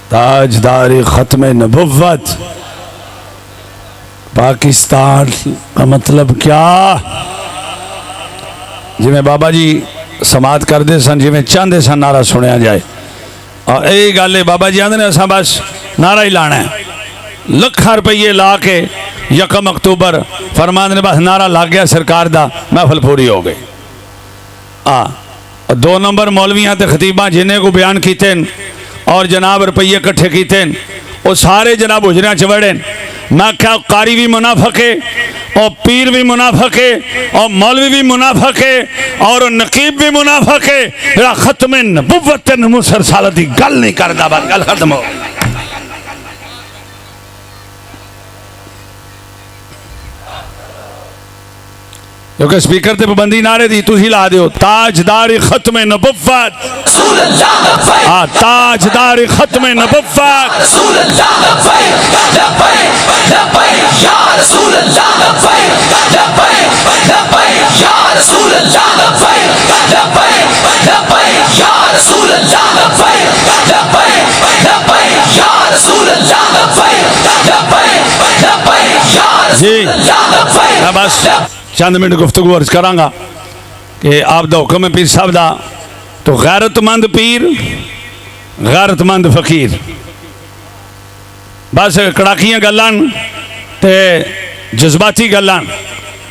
ताजदार ख़त्म नबुव्वत पाकिस्तान का मतलब क्या? जिमें बाबा जी समात करते सन, जिमें चाहते सन नारा सुनिया जाए। और यही गल है, बाबा जी आते ने असा बस नारा ही लाना है। लखा रुपये ला के 1 अक्तूबर फरमाते ने बस नारा लग गया सरकार दा, महफल पूरी हो गई। 2 नंबर मौलवियाँ ते खतीबा जिन्हें को बयान किए और जनाब रुपये इकट्ठे किए, वो सारे जनाब हुजरिया च वड़े। मैं क्या कारी भी मुनाफक है और पीर भी मुनाफक है और मौलवी भी मुनाफक है और नकीब भी मुनाफक है। जरा खत्म नबुव्वत मुसर साल की गल नहीं करता, बस गल खत्म हो। क्योंकि स्पीकर ते पाबंदी नारे दी तुसी ला दियो, ताजदार खत्म नबुव्वत, ताजदार खत्म नबुव्वत। जी मैं बस चंद मिनट गुफ्तगू अर्ज करांगा कि आप दा हुक्म है पीर साहब दा। तो गैरतमंद पीर, गैरतमंद फकीर, बस कड़ाकियां गल्लां ते जज्बाती गल्लां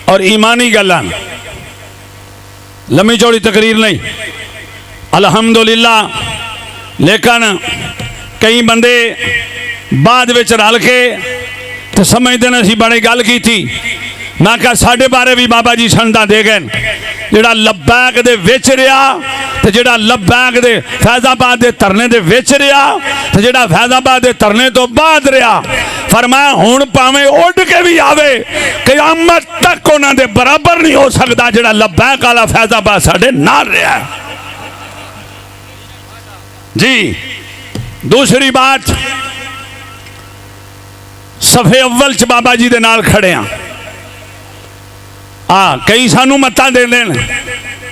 और ईमानी गल्लां, लम्मी चौड़ी तकरीर नहीं। अल्हम्दुलिल्लाह। लेकिन कई बंदे बाद विच रल के तो समझते हैं असीं बड़ी गल की थी। मैं क्या साढ़े बारे भी बाबा जी संदा दे गए। जिहड़ा लब्बैक दे विच रहा ते जिहड़ा लब्बैक दे फैजाबाद दे धरने दे विच रहा ते जिहड़ा फैजाबाद दे धरने तो बाद रहा, फरमाया हुण भावें उड़ के भी आवे क़यामत तक उन्हां दे बराबर नहीं हो सकता जिहड़ा लब्बैक वाला फैजाबाद साडे नाल रहा। जी दूसरी बात, सफे अव्वल च बाबा जी दे नाल खड़े हाँ। कई सानू मत्ता दे देन,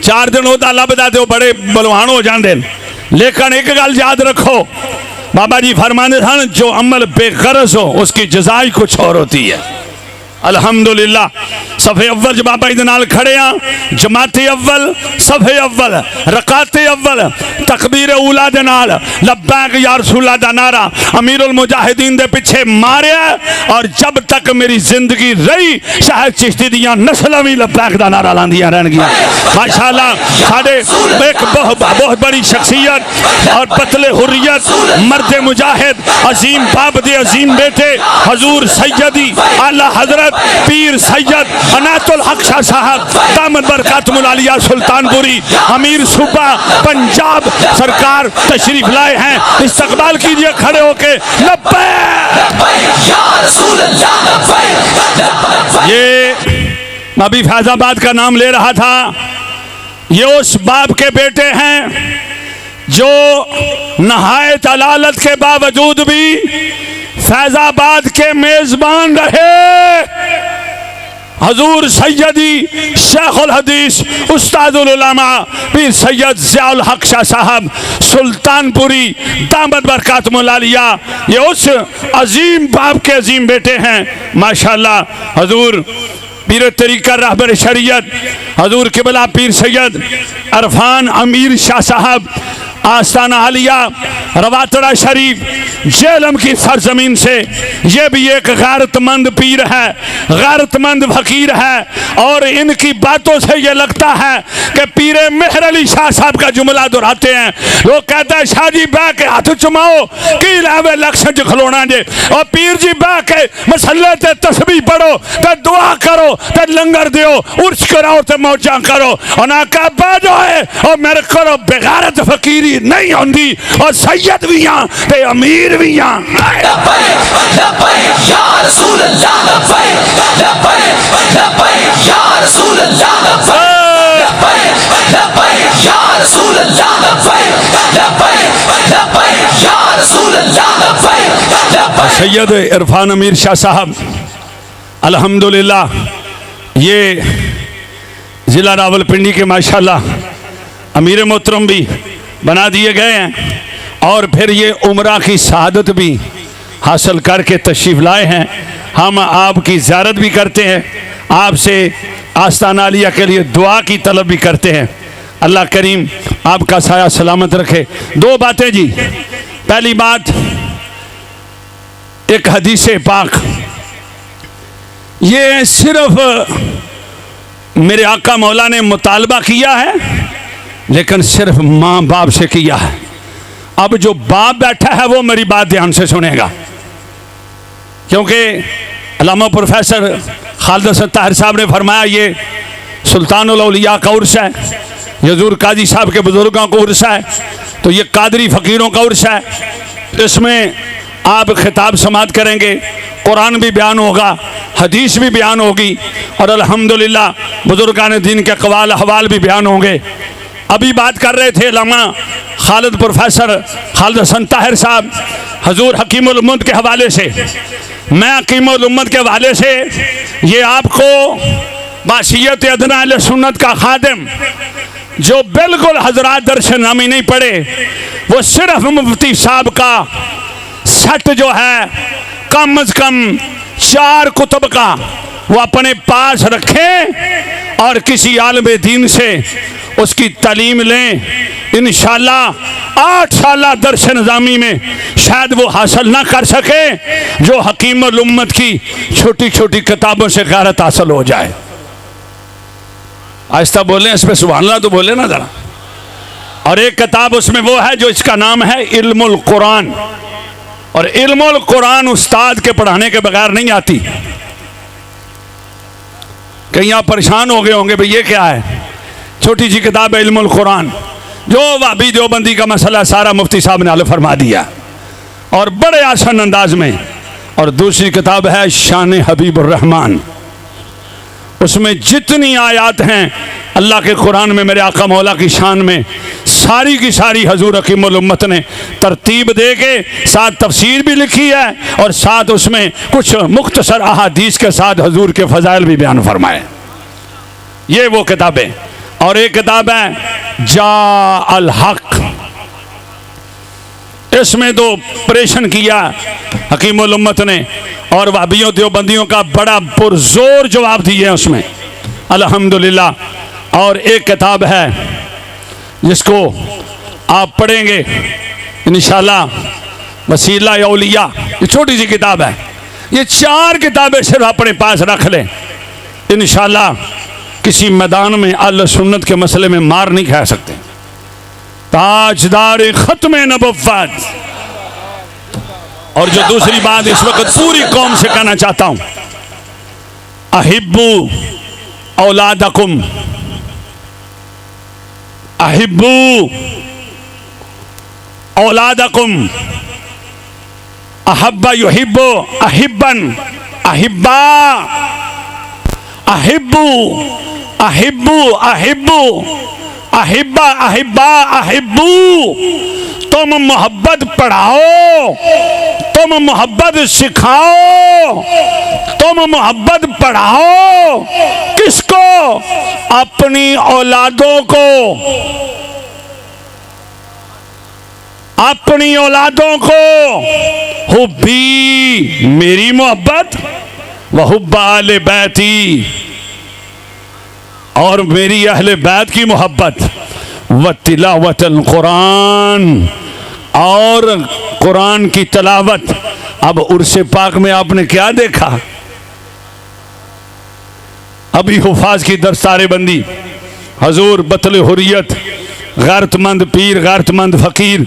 4 दिन ओहदा लभदा ते बड़े बलवान हो जाते। लेकिन एक गल याद रखो, बाबा जी फरमाते सन जो अमल बेगरज हो उसकी जज़ाई कुछ और होती है। अल्हम्दुलिल्लाह। सफ़े अव्वल च बाबा जी नाल खड़े हाँ। जमाते अव्वल, सफ़े अव्वल, रकाते अव्वल, तकबीर उला दे नाल लब्बैक या रसूलल्लाह दा नारा अमीरुल मुजाहिदीन दे पिछे मारिया। और जब तक मेरी जिंदगी रही शायद चिश्ती दियां नस्लां भी लब्बैक दा नारा लांदियां रहणगियां। माशाअल्लाह। साडे एक बहुत बड़ी शख्सियत और पतले हुर्रियत मर्द मुजाहिद अजीम बाप दे अजीम बेटे हजूर सैयदी आला हजरत पीर सैयद अनातुल हक शाह साहब दामद बरकातुल आलिया सुल्तानपुरी अमीर सूबा पंजाब सरकार तशरीफ लाए हैं। इस्तकबाल कीजिए खड़े होके। ये मैं अभी फैजाबाद का नाम ले रहा था। ये उस बाप के बेटे हैं जो नहायत अलालत के बावजूद भी फैजाबाद के मेजबान रहे। हजूर सैयदी शेखुल हदीस उस्तादुल उलमा पीर सैयद ज़ियाउल हक शाह साहब सुल्तानपुरी दामद बरकातुल आलिया, ये उस अजीम बाप के अजीम बेटे हैं। माशाअल्लाह। हजूर पीर तरीका रहबर शरीयत हजूर किबला पीर सैयद अरफान अमीर शाह साहब आस्ताना आलिया रवातड़ा शरीफ जेलम की सरजमीन से, ये भी एक गैरतमंद पीर है, गैरतमंद फकीर है। और इनकी बातों से ये लगता है कि पीर मेहर अली शाह साहब का जुमला दोहराते हैं। वो कहता है शाह जी बह के हाथ चुमाओ की लावे लक्ष्य च खलोना जे, और पीर जी बह के मसले ते तस्बीह पढ़ो ते दुआ करो ते लंगर दियो उर्स कराओ ते मौजा करो। और ना कह बह जाए और मेरे करो बेगैरत फकीरी नहीं होंदी और सैयद भी यहाँ ते अमीर भी यहाँ। सैयद इरफान अमीर शाह साहब अल्हम्दुलिल्लाह ये ज़िला रावलपिंडी के माशाल्लाह अमीर मोहतरम भी बना दिए गए हैं। और फिर ये उम्रा की शहादत भी हासिल करके तशरीफ़ लाए हैं। हम आपकी ज़ियारत भी करते हैं, आपसे आस्ताना आलिया के लिए दुआ की तलब भी करते हैं। अल्लाह करीम आपका साया सलामत रखे। दो बातें जी। पहली बात, एक हदीस पाक, ये सिर्फ मेरे आका मौला ने मुतालबा किया है, लेकिन सिर्फ माँ बाप से किया है। अब जो बाप बैठा है वो मेरी बात ध्यान से सुनेगा, क्योंकि अल्लामा प्रोफेसर खालिद हसन ताहिर साहब ने फरमाया ये सुल्तानुल औलिया का उर्स है, हजूर काजी साहब के बुजुर्गों का उर्स है, तो ये कादरी फ़कीरों का उर्स है। इसमें आप खिताब समात करेंगे, कुरान भी बयान होगा, हदीस भी बयान होगी, और अल्हम्दुलिल्लाह बुजुर्गान दीन के क़वाल अहवाल भी बयान होंगे। अभी बात कर रहे थे अल्लामा खालिद प्रोफेसर खालिद हसन ताहिर साहब हजूर हकीमुल उम्मत के हवाले से, मैं हकीमुल उम्मत के हवाले से ये आपको बासियत अदना अहले सुन्नत का खादिम जो बिल्कुल हजरात दर्श नामी नहीं पढ़े, वो सिर्फ मुफ्ती साहब का सेट जो है कम अज कम 4 कुतुब का वो अपने पास रखें और किसी आलिम दीन से उसकी तालीम लें। इंशाअल्लाह 8 साल दर्श निज़ामी में शायद वो हासिल ना कर सके जो हकीमुल उम्मत की छोटी छोटी किताबों से गैरत हासिल हो जाए। आहिस्ता बोलें, इस पर सुभान अल्लाह तो बोले ना ज़रा। और एक किताब उसमें वो है जो इसका नाम है इल्मुल कुरान, और इल्मुल कुरान उस्ताद के पढ़ाने के बगैर नहीं आती। कहीं आप परेशान हो गए होंगे भाई ये क्या है, छोटी सी किताब है इल्मुल कुरान, जो वाबी देवबंदी का मसला सारा मुफ्ती साहब ने हल फरमा दिया और बड़े आसान अंदाज में। और दूसरी किताब है शान हबीबुर रहमान, उसमें जितनी आयात हैं अल्लाह के कुरान में मेरे आका मौला की शान में, सारी की सारी हजूर हकीमुल उम्मत ने तरतीब दे के साथ तफसीर भी लिखी है, और साथ उसमें कुछ मुख्तसर अहादीस के साथ हजूर के फ़ज़ाइल भी बयान फरमाए। ये वो किताबें। और एक किताब है जा अल हक, इसमें तो ऑपरेशन किया हकीमुल उम्मत ने और वहाबियों देवबंदियों का बड़ा पुरजोर जवाब दिए उसमें अल्हम्दुलिल्लाह। और एक किताब है जिसको आप पढ़ेंगे इंशाअल्लाह, वसीला औलिया, ये छोटी सी किताब है। ये 4 किताबें सिर्फ अपने पास रख लें, इंशाअल्लाह किसी मैदान में अहले सुन्नत के मसले में मार नहीं खा सकते। ताजदार खत्म नबुव्वत। और जो दूसरी बात इस वक्त पूरी कौम से कहना चाहता हूं, अहिब्बू औलादकुम, अहिब्बू औलादकुम, अहब्बा युहिब्बु अहिब्बन अहिब्बा, अहिब्बू अहिब्बू अहिब्बू अहिब्बा अहिब्बा अहिब्बू। तुम मोहब्बत पढ़ाओ, तुम मोहब्बत सिखाओ, तुम मोहब्बत पढ़ाओ। किसको? अपनी औलादों को, अपनी औलादों को। हुब्बी मेरी मोहब्बत, व हुब्बा अहले बैती और मेरी अहले बैत की मोहब्बत, व तिलावतल कुरान और कुरान की तलावत। अब उर्से पाक में आपने क्या देखा? अभी हुफाज की दस्तारे बंदी, हजूर बतल हुर्रियत, गैरतमंद पीर, गैरतमंद फ़कीर,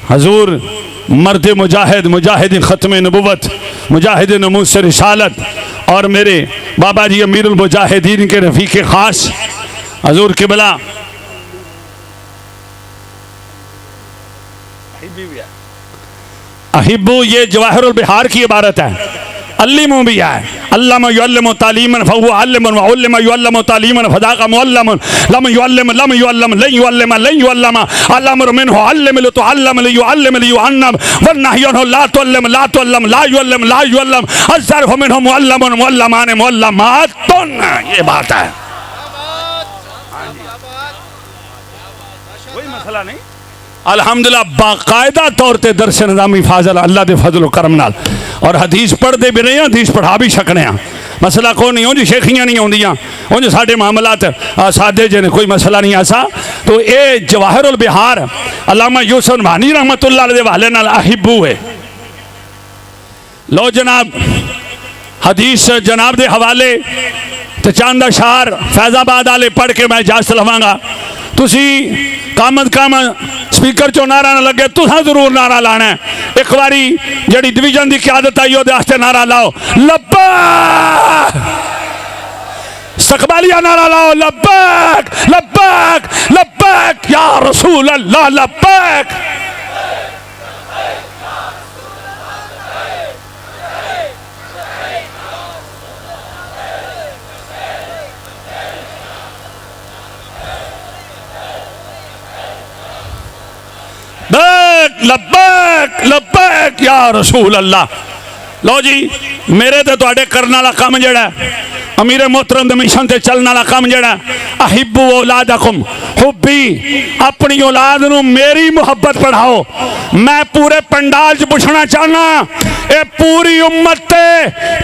हजूर मर्द मुजाहिद, मुजाहिद ख़त्म नबुवत, मुजाहिद नमूस रिसालत, और मेरे बाबा जी अमीरुल मुजाहिदीन के रफ़ीक़ ख़ास हजूर क़िबला अहिब्बू। ये जवाहिरुल बिहार की इबारत है। अल्लिमु भी है, अल्लामा युअल्लिमु तालीमन फहुव अल्लिमुन व उल्लिमा युअल्लिमु तालीमन फदाका मुअल्लमुन, लम युअल्लिम लन युअल्लिमा अल्लमरु मिनहु अल्लिम लितुअल्लिम लियुअल्लिम लियुअन्नम वन्नहयु ला तुअल्लिम ला तुअल्लिम ला युअल्लिम ला युअल्लिम अज़्ज़रहु मिनहु मुअल्लमुन मुअल्लमान मुअल्लमातुन। ये बात है, कोई मसला नहीं। अलहमदुलिल्लाह बाकायदा तौर पर दरस निज़ामी फाजल अल्लाह के फजलो करम नाल और हदीस पढ़ते भी रहे, हदीस पढ़ा भी सकने। मसला कोई नहीं, उंज शेखियाँ नहीं आउंदियां, उंज साडे मामलात सादे जे ने, कोई मसला नहीं ऐसा। तो ये जवाहिरुल बिहार अल्लामा यूसुफ नबहानी रहमतुल्लाह अलैह दे हवाले नाल अहिब्बू है। लो जनाब हदीस जनाब दे हवाले तो चंद अशार फैजाबाद वाले पढ़ के मैं इजाजत लवांगा। तुसी कम अज कम स्पीकर चो नारा ना लगे, तुसा जरूर नारा लाना है। एक बारी जी डिवीजन की क्यादत आई वो नारा लाओ लब्बैक, सकबालिया नारा लाओ लब्बैक लब्बैक लब्बैक या रसूल अल्लाह लब्बैक। लब्बैक लब्बैक या रसूल अल्लाह। लो जी मेरे तो तुहाडे करने वाला काम जड़ा अमीर मोहतरम दे मिशन ते चलने वाला काम जड़ा अहिब्बू औलादकुम हुब्बी, अपनी औलाद नू मेरी मुहब्बत पढ़ाओ। मैं पूरे पंडाल च पुछना चाहना, ये पूरी उम्मत ते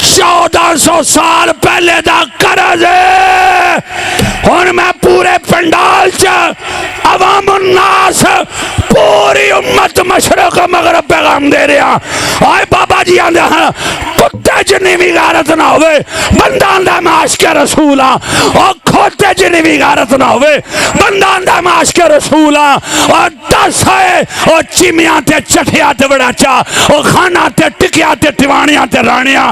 1400 साल पहले दा करज है। हुण मैं पूरे पंडाल च अवामुन नास पूरी उम्मत मशरक मगरब पैगाम दे रहा। आए बाबा जी आंदे हैं कुत्ते जिन्नी भी गारत ना होवे बंदा आंदा मैं आशिक रसूल हाँ, और खोते जिन्नी भी गारत ना होवे बंदा आंदा मैं आशिक रसूल हाँ। और दस है और चिमिया ते चठिया ते बड़ाचा और खाना ते टिकिया ते टिवाणिया ते राणिया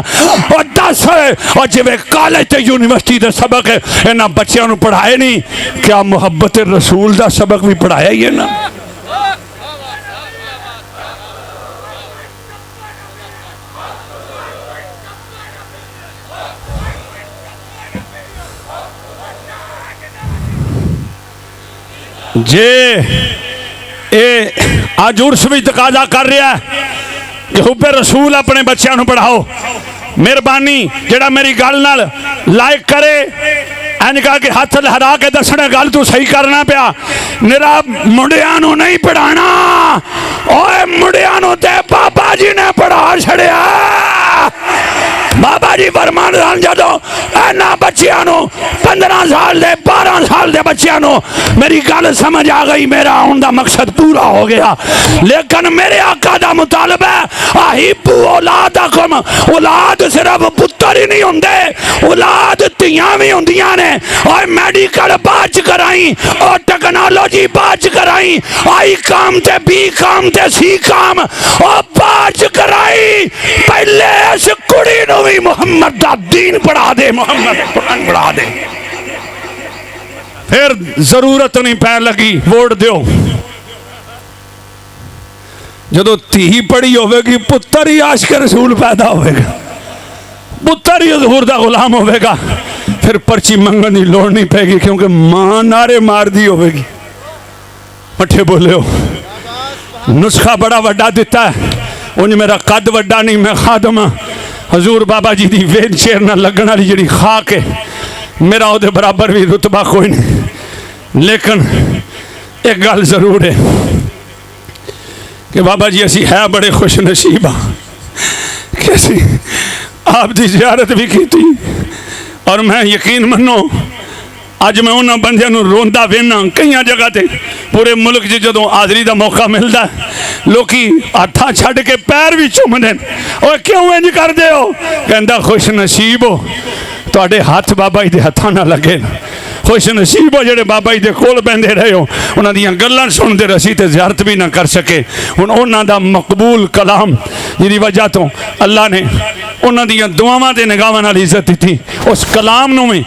और दस है और जिवें कॉलेज ते यूनिवर्सिटी दे सबक इन्हां बच्चों नूं पढ़ाए नहीं, क्या मुहब्बत रसूल दा सबक भी पढ़ाया ही है ना। जे ए अज उर्स भी तकाजा कर रहा है कि हुब्बे रसूल अपने बच्चों को पढ़ाओ। मेहरबानी जेड़ा मेरी गल नाल लाइक करे एन कहा कि हाथ लहरा के दसना गल तू सही करना पिया। निरा मुंडिया नहीं पढ़ाना, ओए मुंडिया ते बाबा जी ने पढ़ा छड़िया। बाबा जी फरमान जो इन्होंने बच्चों 15 साल दे 12 साल दे बच्चों मेरी गल समझ आ गई, मेरा आने का मकसद पूरा हो गया। लेकिन मेरे आका का मुतालबा है अहिब्बू औलादकुम, औलाद सिर्फ पुत्र ही नहीं होंगे, औलाद धियां भी होंदियां ने। और मेडिकल बाद कराई और टेक्नोलॉजी बाद कराई, आई काम ते बी काम ते सी काम और बाद कराई। पहले इस कुड़ी नूं भी मुहम्मद दा दीन पढ़ा दे, मुहम्मद कुरान पढ़ा दे, फिर जरूरत नहीं पैन लगी वोट दो। जदों धी पढ़ी होगी पुत्र ही आशिक रसूल पैदा होगा, पुत्र ही हजूर दा गुलाम होगा, फिर पर्ची मंगन की लोड़ नहीं पैगी क्योंकि मां नारे मार दी होगी। मठे बोले हो नुस्खा बड़ा वड्डा दिता है, उन्हें मेरा कद वड्डा नहीं, मैं खादम हजूर बाबा जी की वेल चेयर न लगन वाली जी खाक है, मेरा वो बराबर भी रुतबा कोई नहीं। लेकिन एक गल जरूर है कि बाबा जी असी है बड़े खुश नसीब हाँ कि असी आपकी जियारत भी की। और मैं यकीन मनो अज मैं उन्होंने बंदे रोंदा वेना कई जगह ते पूरे मुल्क च जो हाजरी का मौका मिलता लोग हथा छड़ के पैर भी चूमते और क्यों इंज करते हो, कहता खुश नसीब हो तुहाडे हाथ बाबा जी के हथां ना लगे, खुश नसीब हो जेडे बाबा जी के कोल बहते रहे हो, उन्हां दीयां गल्लां सुनते रसी ते ज़ियारत भी ना कर सके। हुण उन्हां दा मकबूल कलाम जिहदी वजह तो अल्लाह ने उन्हां दीयां दुआवां ते निगाहां नाल इज्जत दी, उस कलाम नूं भी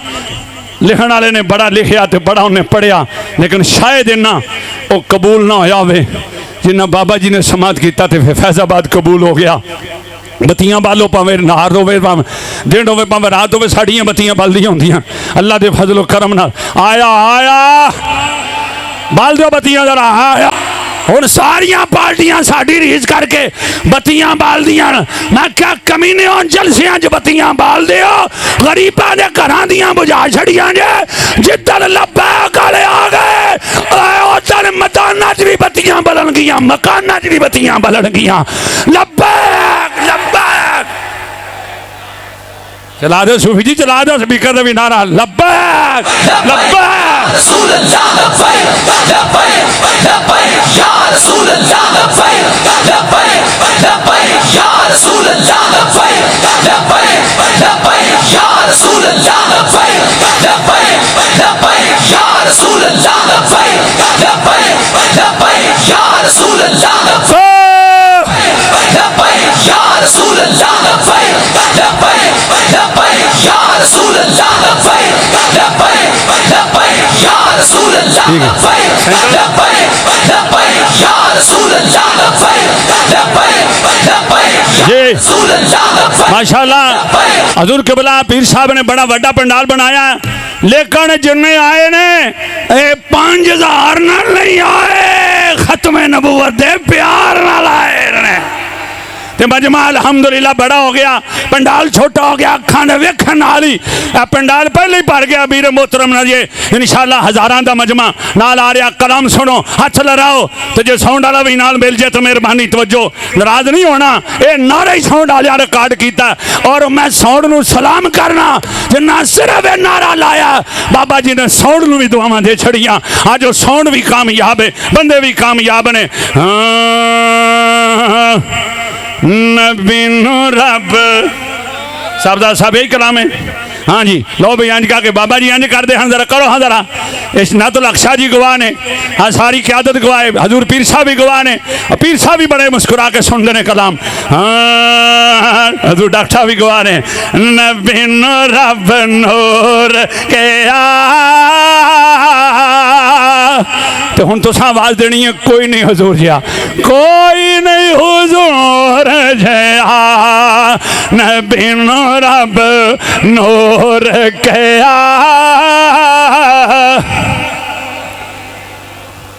लिखण वाले ने बड़ा लिखिया तो बड़ा उन्हें पढ़िया, लेकिन शायद इन्ना वो कबूल ना होया होवे जिन्ना बाबा जी ने समात किया तो फिर फैजाबाद कबूल हो गया। बत्तियां बालो भावें नहार होवे भावें दिन होवे भावें रात होवे, साड़ियां बत्तियां बलदियां होंदियां अल्लाह के फजलो करम नाल। आया आया बाल दो बत्तियां जरा आया। हुण सारियां पार्टियां साड़ी रीस करके बत्तियां बाल दियां, मैं क्या कमीने हो जलसियां च बत्तियां बाल दे, गरीबां दे घरां दियां बुझा छड़ियां जे। जिद्दन लब्बैक वाले आ गए उधर मदान दुकाना च भी बत्तियां बलन गियां, मकाना च भी बत्तियां बलन गियां। लब्बैक लब्बैक, चला दो सूफी जी, चला दो स्पीकर का भी नारा, लब्बैक लब्बैक रसूल अल्लाह, लब्बैक लब्बैक लब्बैक या रसूल अल्लाह, लब्बैक लब्बैक लब्बैक या रसूल अल्लाह, लब्बैक लब्बैक लब्बैक या रसूल अल्लाह, लब्बैक लब्बैक लब्बैक या रसूल अल्लाह, लब्बैक लब्बैक लब्बैक या रसूल अल्लाह, लब्बैक लब्बैक या रसूल अल्लाह, लब्बैक लब्बैक लब्बैक या रसूल अल्लाह, लब्बैक लब्बैक लब्बैक या रसूल अल्लाह, लब्बैक लब्बैक लब्बैक या रसूल अल्लाह, लब्बैक लब्बैक लब्बैक या रसूल अल्लाह, लब्बैक। माशाअल्लाह, हजूर क़िबला पीर साहब ने बड़ा बड़ा पंडाल बनाया, लेकिन जिन्हें आए ने 5000 नहीं आए, खत्म नबूवत दे प्यार नाल आए ने। ते मजमा अलहमदुलिल्लाह बड़ा हो गया, पंडाल छोटा हो गया, अखा ने वेखन नाल ही पंडाल पहले ही भर गया। वीर मोहतरम ना जी इंशाअल्लाह हज़ारां दा मजमा नाल आ रहा। कलम सुनो, हाथ लड़ाओ, तो जो साउंड वाला भी नाल मिल जाए तो मेहरबानी तवज्जो, नाराज नहीं होना। ये नारा ही साउंड वाले रिकॉर्ड किया और मैं साउंड नूं सलाम करना, जिन्ना सिर्फ ये नारा लाया बाबा जी ने साउंड नूं भी दुआवां दे छड़ियां। अज साउंड भी कामयाब है, बंदे भी कामयाब ने। नबी नु रब सब दा सब यही कलाम है। हाँ जी, लो भाई इंज कहा कि बाबा जी इंज करते हैं, जरा करो हाँ जरा। इस नातुल हक शाह जी गवाह ने, हाँ सारी क्यादत गवाह है, हजूर पीर साहब भी गवाह ने, पीर साहब भी बड़े मुस्कुरा के सुनते हैं कलाम। हाँ हजूर डॉक्टर साहब भी गवाह ने। नबी नु रब नूर के तो हुण तुसां आवाज देनी है, कोई नहीं हुजूर जिया, कोई नहीं हुजूर जिया, नबी नु रब नूर किया।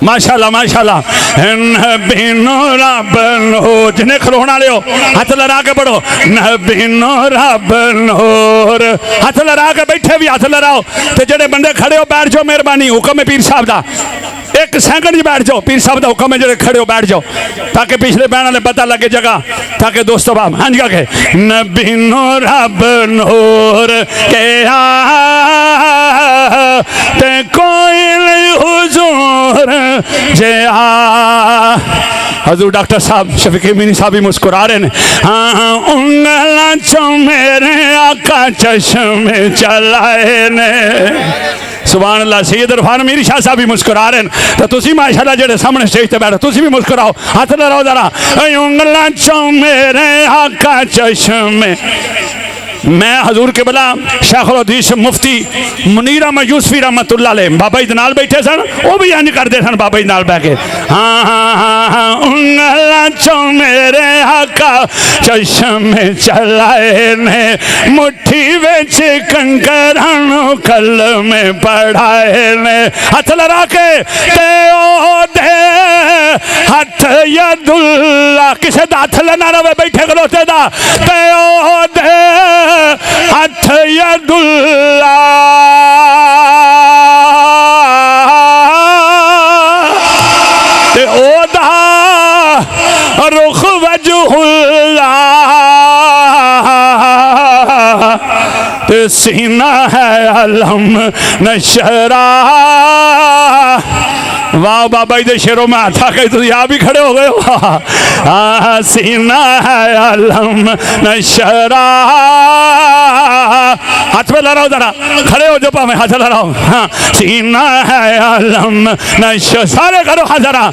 माशाअल्लाह माशाअल्लाह, नबी नु रब नूर, जिन्हें खलोना लियो हाथ लड़ा के पढ़ो, नबी नु रब नूर, हाथ लड़ा के बैठे भी हाथ लड़ाओ, तो जेडे बंदे खड़े हो बैठ जाओ, मेहरबानी हुक्म है पीर साहब का। एक सेकंड बैठ जाओ, पीर साहब का हुक्म है, जो खड़े हो बैठ जाओ, ताकि पिछले बहन वाले पता लगे जगह, ताकि दोस्तों बाप हाँ जी के नबी नु रब नूर के ते कोई नहीं हुजूर जिया। हजूर डॉक्टर साहब शफीक मीनी साहब भी मुस्कुरा रहे हैं। हाँ उंगला चो मेरे आका चश्मे चलाए ने, सुभान अल्लाह। सैयद इरफान मीर शाह साहब भी मुस्कुरा रहे हैं, तो तुसी माशाअल्लाह जेडे सामने स्टेज पे बैठो तुसी भी मुस्कुराओ, हाथ लड़ाओ जरा। उंगला चो मेरे आका चश्मे। मैं हजूर क़िबला शेखुल हदीस मुफ्ती मुनीर अहमद यूसुफी रहमतुल्लाह अलैह बाबा जी नाल बैठे सन, वो भी इंज करते सन बाबा जी नाल बैठ के। हाँ हाँ हाँ हाँ उंगला चो मेरे आका चश्मे चलाए ने, मुट्ठी विच कंकरां कल में पढ़ाए ने। हाथ लड़ा के ते ओ दे हाथ यदुल्ला, किसे दा हाथ लना रवे बैठे खलोते दा, ते ओ दे हाथ यदुल्ला, ते ओदा रुख वजहुल्ला, ते सीना है अलम नशरा। वाह बाबा जी शेरों में हाथ आके तुम आप भी खड़े हो गए हो। सीना है अलम नशरा, हाथ में लड़ाओ जरा, खड़े हो जो पावे हाथ लड़ाओ। हाँ सीना है अलम नश, सारे करो हाथ जरा।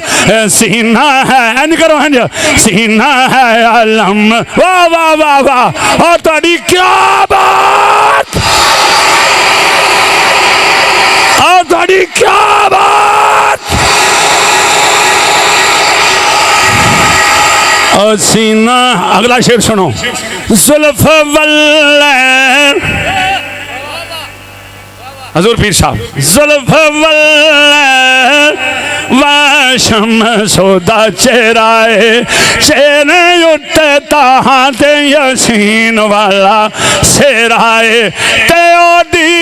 सीना है एंड करो एंड, सीना है अलम। वाह वाह वाह वाह, और ताड़ी क्या बात, और ताड़ी क्या बात। और सीना, अगला शेर सुनो। जुल्फ वल्ले, हजूर पीर साहब, जुल्फ वल्ले वाशम सोदा चेराए, चेरे उठता हाथ यसीन वाला सेराए, ते ओदी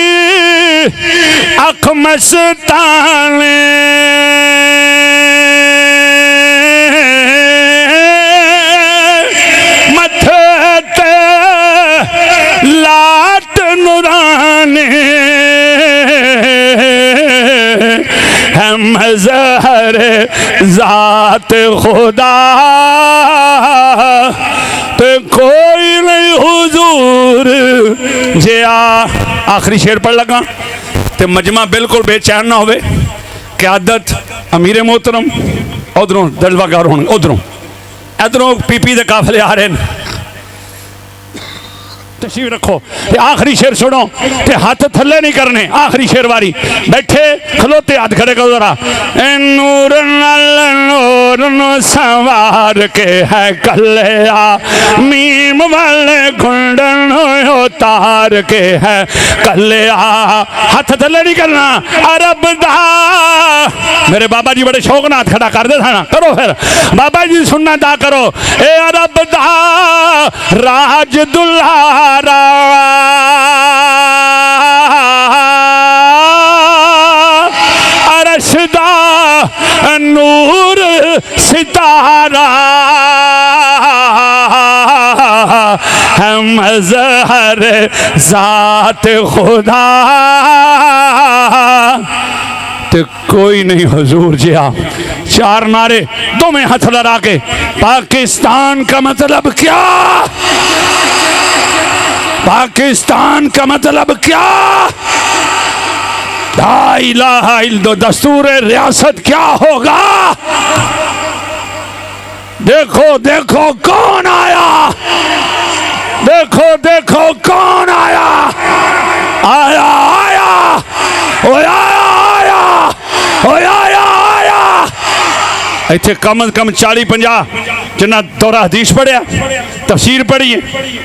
अख मस्ताने हरे जात खुदा तो कोई नहीं हुजूर जे आखिरी शेर पढ़ लगा तो मजमा बिल्कुल बेचैन ना होवे। क़यादत अमीर मोहतरम उधरों जलवागार होने उधरों इधरों पीपी के काफले आ रहे हैं। तशरीफ रखो ते आखिरी शेर सुनो ते हाथ थले नहीं करने। आखिरी शेर वारी बैठे खलोते हाथ खड़े करो जरा। नूर नूर सवार के है कलिया मीम वाले घुंडन उतार के है कलिया। हाथ थले नहीं करना। अरब दा मेरे बाबा जी बड़े शौक ना हाथ खड़ा कर दे था ना करो फिर बाबा जी सुनना दा करो। ए अरब दा राज दुल्हारा अरशदा नूर सितारा है मज़हर ज़ात खुदा तो कोई नहीं हुजूर जी। आप चार नारे दो में हाथ लड़ा के पाकिस्तान का मतलब क्या, पाकिस्तान का मतलब क्या, ला इलाहा इल्लल्लाह दस्तूर रियासत क्या होगा। देखो देखो कौन आया, देखो देखो कौन आया, आया आया ओ आया आया ओ आया आया। इतने कम अज कम 40-50 जिन्ना दौरा हदीस पढ़िया तफसीर पढ़ी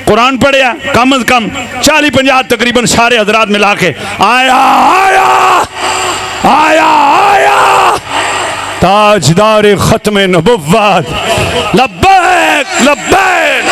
कुरान पढ़िया कम अज कम 40-50 तकरीबन सारे हजरात मिला के आया आया आया आया। ताजदार खत्म नबुव्वत लब्बैक लब्बैक।